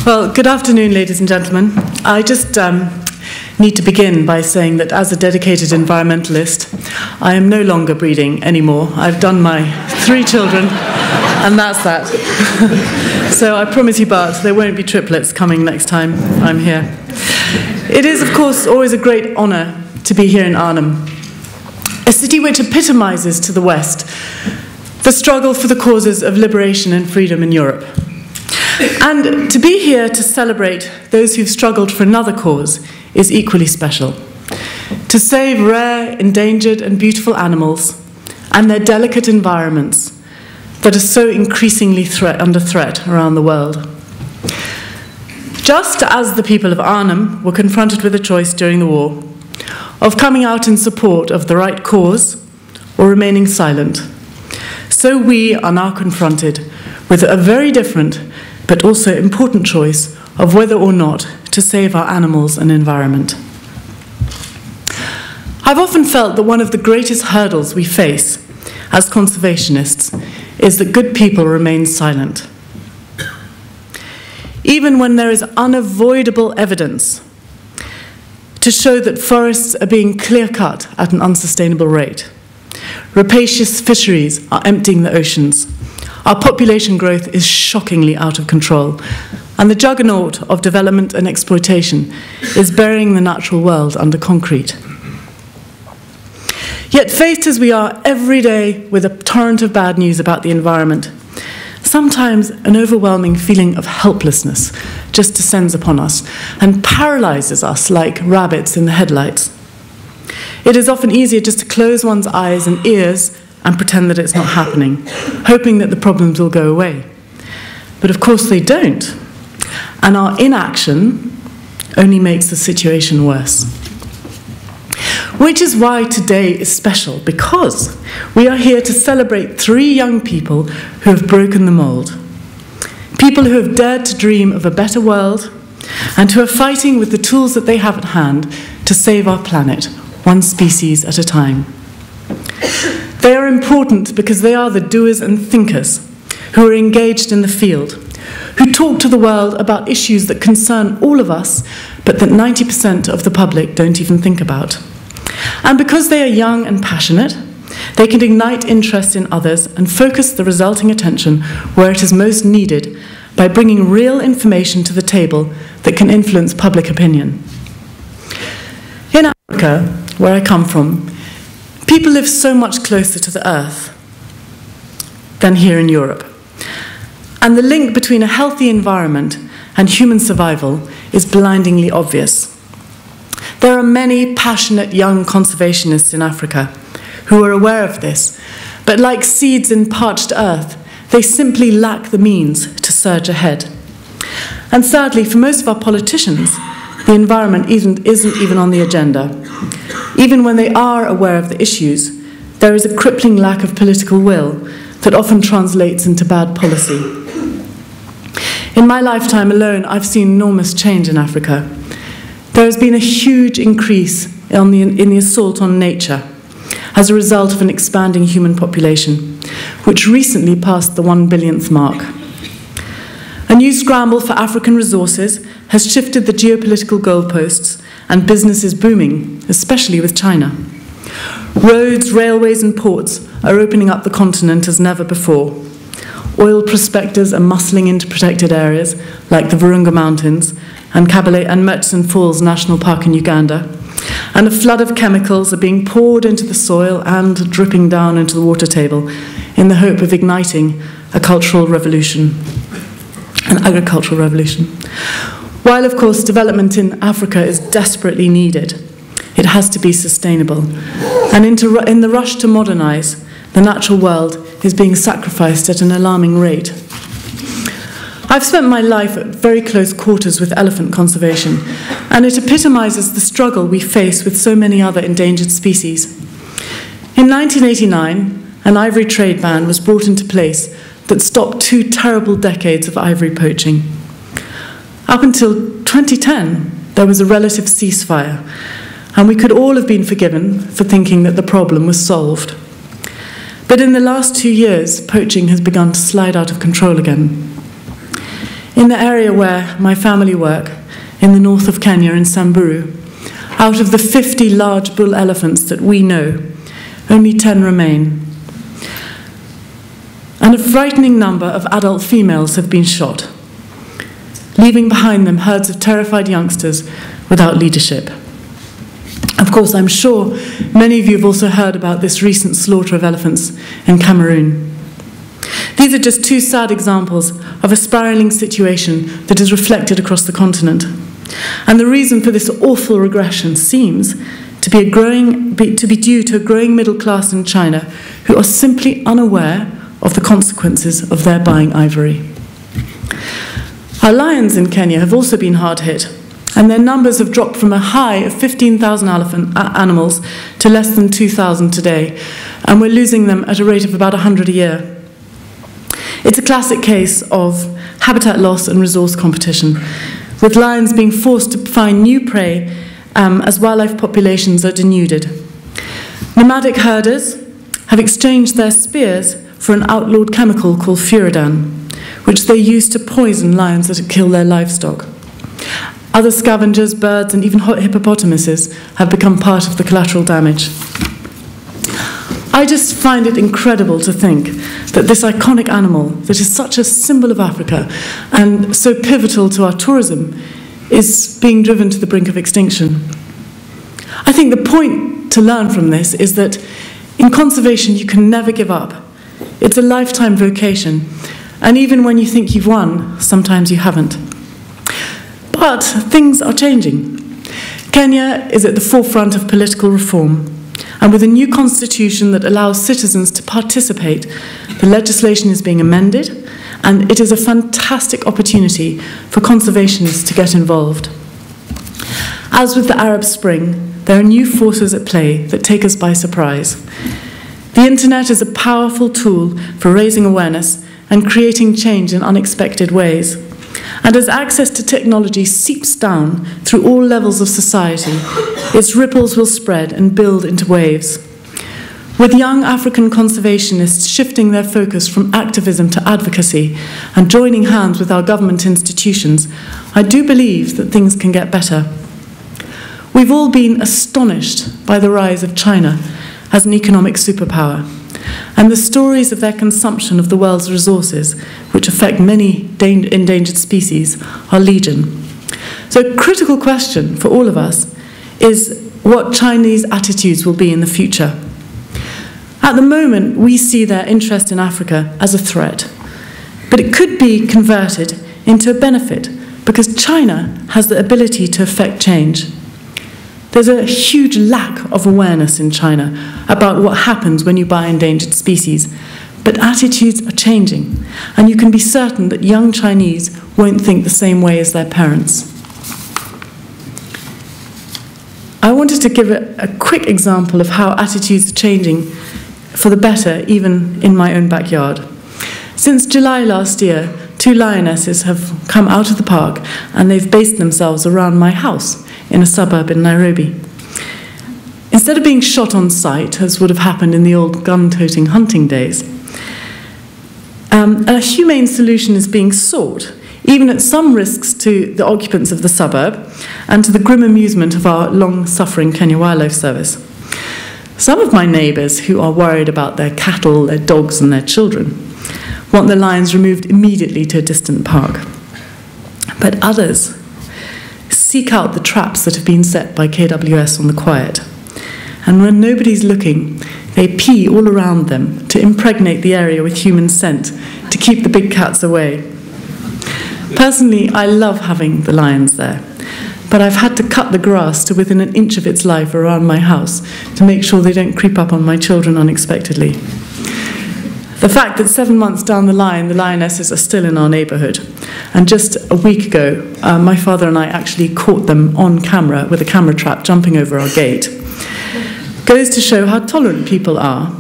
Well, good afternoon, ladies and gentlemen. I just need to begin by saying that as a dedicated environmentalist, I am no longer breeding anymore. I've done my 3 children, and that's that. So I promise you, Bart, there won't be triplets coming next time I'm here. It is, of course, always a great honour to be here in Arnhem, a city which epitomizes to the West the struggle for the causes of liberation and freedom in Europe. And to be here to celebrate those who've struggled for another cause is equally special. To save rare, endangered and beautiful animals and their delicate environments that are so increasingly under threat around the world. Just as the people of Arnhem were confronted with a choice during the war of coming out in support of the right cause or remaining silent, so we are now confronted with a very different but also important choice of whether or not to save our animals and environment. I've often felt that one of the greatest hurdles we face as conservationists is that good people remain silent. Even when there is unavoidable evidence to show that forests are being clear-cut at an unsustainable rate, rapacious fisheries are emptying the oceans, our population growth is shockingly out of control, and the juggernaut of development and exploitation is burying the natural world under concrete. Yet faced as we are every day with a torrent of bad news about the environment, sometimes an overwhelming feeling of helplessness just descends upon us and paralyzes us like rabbits in the headlights. It is often easier just to close one's eyes and ears and pretend that it's not happening, hoping that the problems will go away. But of course they don't, and our inaction only makes the situation worse. Which is why today is special, because we are here to celebrate 3 young people who have broken the mold. People who have dared to dream of a better world and who are fighting with the tools that they have at hand to save our planet, one species at a time. They are important because they are the doers and thinkers who are engaged in the field, who talk to the world about issues that concern all of us, but that 90% of the public don't even think about. And because they are young and passionate, they can ignite interest in others and focus the resulting attention where it is most needed by bringing real information to the table that can influence public opinion. In Africa, where I come from, people live so much closer to the earth than here in Europe. And the link between a healthy environment and human survival is blindingly obvious. There are many passionate young conservationists in Africa who are aware of this, but like seeds in parched earth, they simply lack the means to surge ahead. And sadly, for most of our politicians, the environment isn't even on the agenda. Even when they are aware of the issues, there is a crippling lack of political will that often translates into bad policy. In my lifetime alone, I've seen enormous change in Africa. There has been a huge increase in the assault on nature as a result of an expanding human population, which recently passed the 1 billionth mark. A new scramble for African resources has shifted the geopolitical goalposts, and business is booming, especially with China. Roads, railways and ports are opening up the continent as never before. Oil prospectors are muscling into protected areas like the Virunga Mountains and Kabale and Murchison Falls National Park in Uganda, and a flood of chemicals are being poured into the soil and dripping down into the water table in the hope of igniting a cultural revolution, an agricultural revolution. While, of course, development in Africa is desperately needed, it has to be sustainable. And in the rush to modernize, the natural world is being sacrificed at an alarming rate. I've spent my life at very close quarters with elephant conservation, and it epitomizes the struggle we face with so many other endangered species. In 1989, an ivory trade ban was brought into place that stopped 2 terrible decades of ivory poaching. Up until 2010, there was a relative ceasefire, and we could all have been forgiven for thinking that the problem was solved. But in the last 2 years, poaching has begun to slide out of control again. In the area where my family work, in the north of Kenya in Samburu, out of the 50 large bull elephants that we know, only 10 remain. And a frightening number of adult females have been shot, leaving behind them herds of terrified youngsters without leadership. Of course, I'm sure many of you have also heard about this recent slaughter of elephants in Cameroon. These are just two sad examples of a spiraling situation that is reflected across the continent. And the reason for this awful regression seems to be due to a growing middle class in China who are simply unaware of the consequences of their buying ivory. Our lions in Kenya have also been hard hit, and their numbers have dropped from a high of 15,000 animals to less than 2,000 today, and we're losing them at a rate of about 100 a year. It's a classic case of habitat loss and resource competition, with lions being forced to find new prey as wildlife populations are denuded. Nomadic herders have exchanged their spears for an outlawed chemical called furidan, which they use to poison lions that kill their livestock. Other scavengers, birds, and even hippopotamuses have become part of the collateral damage. I just find it incredible to think that this iconic animal, that is such a symbol of Africa and so pivotal to our tourism, is being driven to the brink of extinction. I think the point to learn from this is that in conservation you can never give up. It's a lifetime vocation, and even when you think you've won, sometimes you haven't. But things are changing. Kenya is at the forefront of political reform, and with a new constitution that allows citizens to participate, the legislation is being amended, and it is a fantastic opportunity for conservationists to get involved. As with the Arab Spring, there are new forces at play that take us by surprise. The internet is a powerful tool for raising awareness and creating change in unexpected ways. And as access to technology seeps down through all levels of society, its ripples will spread and build into waves. With young African conservationists shifting their focus from activism to advocacy and joining hands with our government institutions, I do believe that things can get better. We've all been astonished by the rise of China as an economic superpower, and the stories of their consumption of the world's resources, which affect many endangered species, are legion. So a critical question for all of us is what Chinese attitudes will be in the future. At the moment, we see their interest in Africa as a threat, but it could be converted into a benefit because China has the ability to affect change. There's a huge lack of awareness in China about what happens when you buy endangered species, but attitudes are changing, and you can be certain that young Chinese won't think the same way as their parents. I wanted to give a quick example of how attitudes are changing for the better, even in my own backyard. Since July last year, 2 lionesses have come out of the park, and they've based themselves around my house in a suburb in Nairobi. Instead of being shot on sight, as would have happened in the old gun-toting hunting days, a humane solution is being sought, even at some risks to the occupants of the suburb and to the grim amusement of our long-suffering Kenya Wildlife Service. Some of my neighbours, who are worried about their cattle, their dogs and their children, want the lions removed immediately to a distant park. But others seek out the traps that have been set by KWS on the quiet. And when nobody's looking, they pee all around them to impregnate the area with human scent to keep the big cats away. Personally, I love having the lions there, but I've had to cut the grass to within an inch of its life around my house to make sure they don't creep up on my children unexpectedly. The fact that 7 months down the line, the lionesses are still in our neighbourhood, and just a week ago, my father and I actually caught them on camera with a camera trap jumping over our gate, goes to show how tolerant people are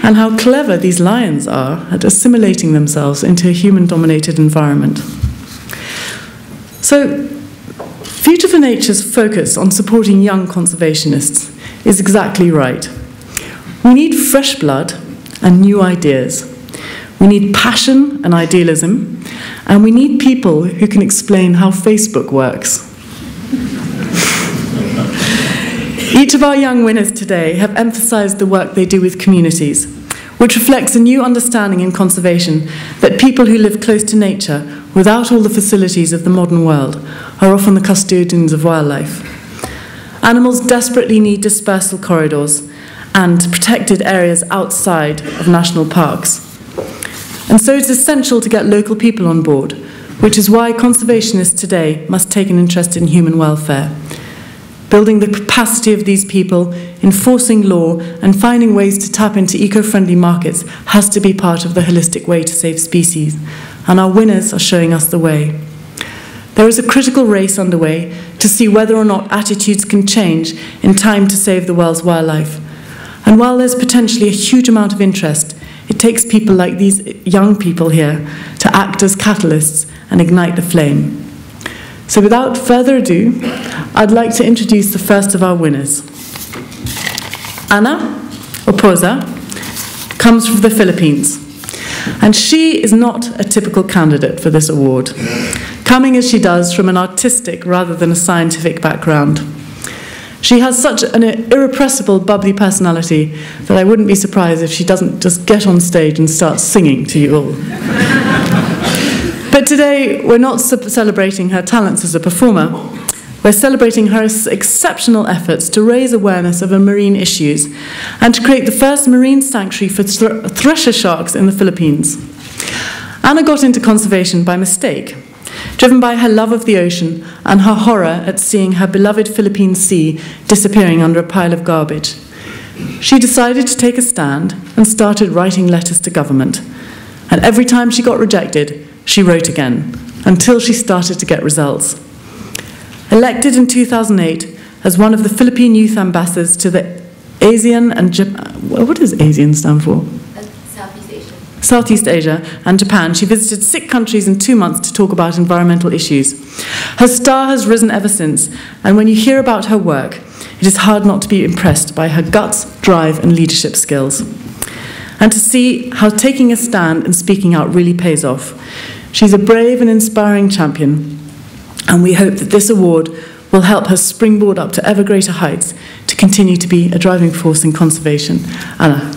and how clever these lions are at assimilating themselves into a human-dominated environment. So, Future for Nature's focus on supporting young conservationists is exactly right. We need fresh blood and new ideas. We need passion and idealism, and we need people who can explain how Facebook works. Each of our young winners today have emphasized the work they do with communities, which reflects a new understanding in conservation that people who live close to nature, without all the facilities of the modern world, are often the custodians of wildlife. Animals desperately need dispersal corridors and protected areas outside of national parks. And so it's essential to get local people on board, which is why conservationists today must take an interest in human welfare. Building the capacity of these people, enforcing law, and finding ways to tap into eco-friendly markets has to be part of the holistic way to save species, and our winners are showing us the way. There is a critical race underway to see whether or not attitudes can change in time to save the world's wildlife. And while there's potentially a huge amount of interest, it takes people like these young people here to act as catalysts and ignite the flame. So without further ado, I'd like to introduce the first of our winners. Ana Opoza comes from the Philippines, and she is not a typical candidate for this award, coming as she does from an artistic rather than a scientific background. She has such an irrepressible, bubbly personality that I wouldn't be surprised if she doesn't just get on stage and start singing to you all. But today, we're not celebrating her talents as a performer. We're celebrating her exceptional efforts to raise awareness of marine issues and to create the first marine sanctuary for thresher sharks in the Philippines. Ana got into conservation by mistake, driven by her love of the ocean and her horror at seeing her beloved Philippine sea disappearing under a pile of garbage. She decided to take a stand and started writing letters to government. And every time she got rejected, she wrote again, until she started to get results. Elected in 2008 as one of the Philippine youth ambassadors to the ASEAN and Japan, what does ASEAN stand for? Southeast Asia. Southeast Asia and Japan, she visited 6 countries in 2 months to talk about environmental issues. Her star has risen ever since, and when you hear about her work, it is hard not to be impressed by her guts, drive, and leadership skills. And to see how taking a stand and speaking out really pays off. She's a brave and inspiring champion, and we hope that this award will help her springboard up to ever greater heights to continue to be a driving force in conservation. Ana.